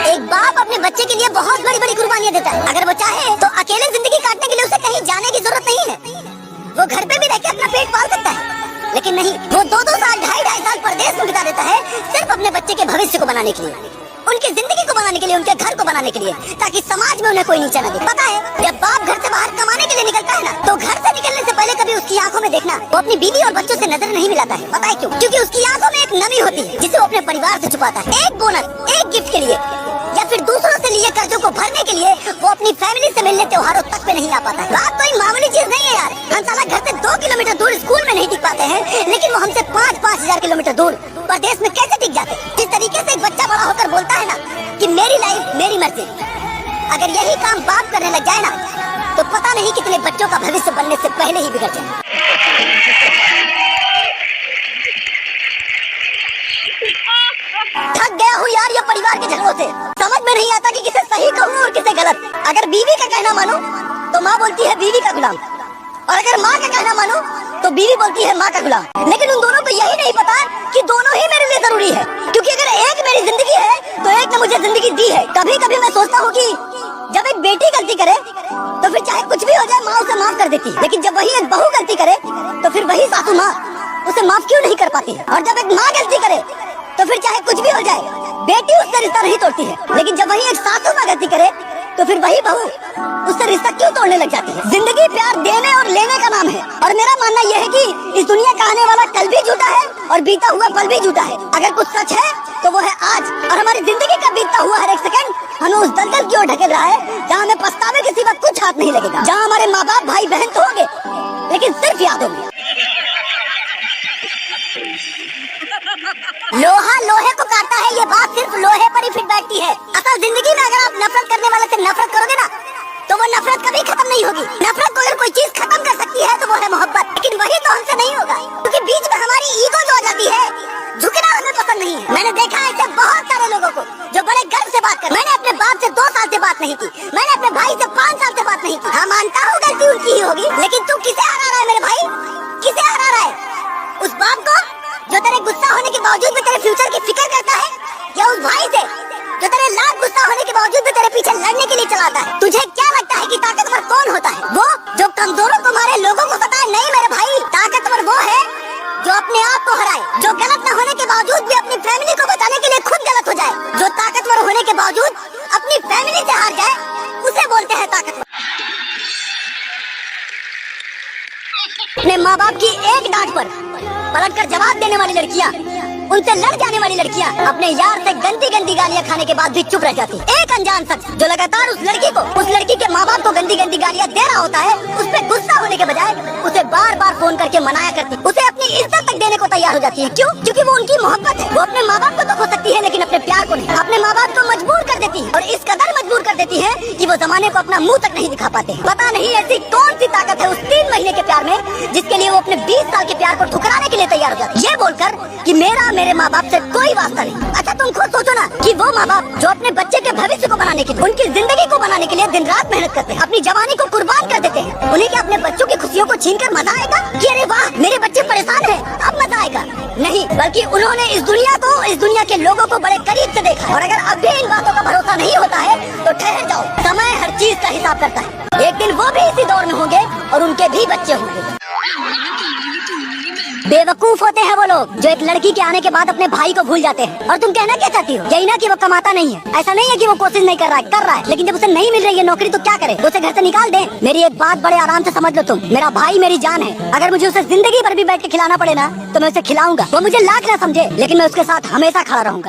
एक बाप अपने बच्चे के लिए बहुत बड़ी बड़ी कुर्बानियां देता है। अगर वो चाहे तो अकेले जिंदगी काटने के लिए उसे कहीं जाने की जरूरत नहीं है। वो घर पे भी रह के अपना पेट पाल सकता है, लेकिन नहीं, वो 2-2 साल 2.5 साल परदेश में बिता देता है सिर्फ अपने बच्चे के भविष्य को बनाने के लिए, उनकी जिंदगी को बनाने के लिए, उनके घर को बनाने के लिए, ताकि समाज में उन्हें कोई नीचा न दे। पता है, जब बाप घर से बाहर कमाने के लिए निकलता है ना, तो घर से निकलने से पहले कभी उसकी आंखों में देखना वो अपनी बीवी और बच्चों से नजर नहीं मिलाता है। पता है क्यों? क्योंकि उसकी आंखों में एक नमी होती है जिसे वो अपने परिवार से छुपाता है। एक बोनस, एक गिफ्ट के लिए या फिर दूसरों से लिए कर्जों को भरने के लिए वो अपनी फैमिली से मिलने त्योहारों तक पे नहीं आ पाता है। बात कोई मामूली चीज नहीं है यार। हम साला घर से 2 किलोमीटर दूर स्कूल में नहीं टिक पाते हैं, लेकिन वो हमसे 5-5 हजार किलोमीटर दूर प्रदेश में कैसे टिक जाते हैं? जिस तरीके से एक बच्चा बड़ा होकर बोलता है ना कि मेरी लाइफ मेरी मर्जी, अगर यही काम बाप करने लग जाए ना, तो पता नहीं कितने बच्चों का भविष्य बनने से पहले ही बिगड़ जाए। थक गया हूँ यार ये परिवार के झगड़ों से। समझ में नहीं आता कि किसे सही कहूँ और किसे गलत। अगर बीवी का कहना मानो तो माँ बोलती है बीवी का गुलाम, और अगर माँ का कहना मानो तो बीवी बोलती है माँ का गुलाम। लेकिन उन दोनों को यही नहीं पता कि दोनों ही मेरे लिए जरूरी है, क्योंकि अगर एक मेरी जिंदगी है तो एक ने मुझे जिंदगी दी है। कभी कभी मैं सोचता हूँ कि जब एक बेटी गलती करे तो फिर चाहे कुछ भी हो जाए माँ उसे माफ कर देती है, लेकिन जब वही एक बहू गलती करे तो फिर वही सासू माँ उसे माफ क्यों नहीं कर पाती है? और जब एक माँ गलती करे तो फिर चाहे कुछ भी हो जाए बेटी उससे रिश्ता नहीं तोड़ती है, लेकिन जब वही एक सासू माँ गलती करे तो फिर वही बहू उससे रिश्ता क्यों तोड़ने लग जाती है? जिंदगी प्यार देने और लेने का नाम है, और मेरा मानना यह है कि इस दुनिया का आने वाला कल भी झूठा है और बीता हुआ पल भी झूठा है। अगर कुछ सच है तो वो है आज, और हमारी जिंदगी का बीतता हुआ हर एक सेकंड हमें उस दलदल की ओर ढकेल रहा है जहाँ हमें पछतावे के सिवा कुछ हाथ नहीं लगेगा, जहाँ हमारे माँ बाप भाई बहन तो होंगे लेकिन सिर्फ याद होंगे। लोहा लोहे को काटता है, ये बात सिर्फ लोहे पर ही फिट बैठती है। असल जिंदगी में अगर आप नफरत करने वाले से नफरत करोगे ना, तो वो नफरत कभी खत्म नहीं होगी। नफरत को अगर कोई चीज खत्म कर सकती है तो वो है मोहब्बत, लेकिन वही तो हमसे नहीं होगा, क्योंकि बीच में हमारी ईगो जो आ जाती है, झुकना हमें पसंद नहीं है। मैंने देखा ऐसे बहुत सारे लोगों को जो बड़े गर्व से बात कर। मैंने अपने बाप से 2 साल से बात नहीं की, मैंने अपने भाई से 5 साल से बात नहीं की। हाँ, मानता हूँ गलती उनकी ही होगी, लेकिन तू किसे हरा रहा है मेरे भाई? किसे हरा रहा है? उस बाप को जो तेरे गुस्सा होने के बावजूद भी तेरे फ्यूचर की फिक्र करता है, या उस भाई से जो तेरे लाख गुस्सा होने के बावजूद भी तेरे पीछे लड़ने के लिए चलाता है? तुझे क्या लगता है कि ताकतवर कौन होता है? वो जो कमजोरों को मारे, लोगों को बताए नहीं मेरे भाई, ताकतवर वो है जो अपने आप को हराए, जो गलत न होने के बावजूद भी अपनी फैमिली को बचाने के लिए खुद गलत हो जाए, जो ताकतवर होने के बावजूद अपनी फैमिली से हार जाए, उसे बोलते हैं ताकतवर। अपने माँ बाप की एक डांट पर पलट कर जवाब देने वाली लड़कियाँ, उनसे लड़ जाने वाली लड़कियाँ अपने यार से गंदी गंदी गालियाँ खाने के बाद भी चुप रह जाती। एक अनजान शख्स जो लगातार उस लड़की के माँ बाप को गंदी गंदी गालियाँ दे रहा होता है, उस पे गुस्सा होने के बजाय उसे बार बार फोन करके मनाया करती, उसे अपनी इज्जत तक देने को तैयार हो जाती है। क्यों? क्योंकि वो उनकी मोहब्बत है। वो अपने माँ बाप को तो खो सकती है लेकिन अपने प्यार को नहीं। अपने माँ बाप को मजबूर कर देती है, और इस कदर मजबूर कर देती है कि वो जमाने को अपना मुँह तक नहीं दिखा पाते। पता नहीं ऐसी कौन सी ताकत है उस 3 महीने के प्यार में जिसके लिए वो अपने 20 साल के प्यार को ठुकराने के लिए तैयार हो जाती है, ये बोलकर कि मेरे माँ बाप से कोई वास्ता नहीं। अच्छा, तुम खुद सोचो ना कि वो माँ बाप जो अपने बच्चे के भविष्य को बनाने के लिए, उनकी जिंदगी को बनाने के लिए दिन रात मेहनत करते हैं, अपनी जवानी को कुर्बान कर देते हैं, उन्हें क्या अपने बच्चों की खुशियों को छीनकर मजा आएगा कि अरे वाह मेरे बच्चे परेशान हैं अब मजा आएगा? नहीं, बल्कि उन्होंने इस दुनिया के लोगों को बड़े करीब से देखा, और अगर अब भी इन बातों का भरोसा नहीं होता है तो ठहर जाओ, समय हर चीज का हिसाब करता है। एक दिन वो भी इसी दौर में होंगे और उनके भी बच्चे होंगे। बेवकूफ होते हैं वो लोग जो एक लड़की के आने के बाद अपने भाई को भूल जाते हैं। और तुम कहना क्या चाहती हो? यही ना कि वो कमाता नहीं है। ऐसा नहीं है कि वो कोशिश नहीं कर रहा है, लेकिन जब उसे नहीं मिल रही है नौकरी तो क्या करे? उसे घर से निकाल दे। मेरी एक बात बड़े आराम से समझ लो तुम, मेरा भाई मेरी जान है। अगर मुझे उसे जिंदगी भर भी बैठ के खिलाना पड़े ना तो मैं उसे खिलाऊंगा। वो मुझे लाख ना समझे, लेकिन मैं उसके साथ हमेशा खड़ा रहूंगा।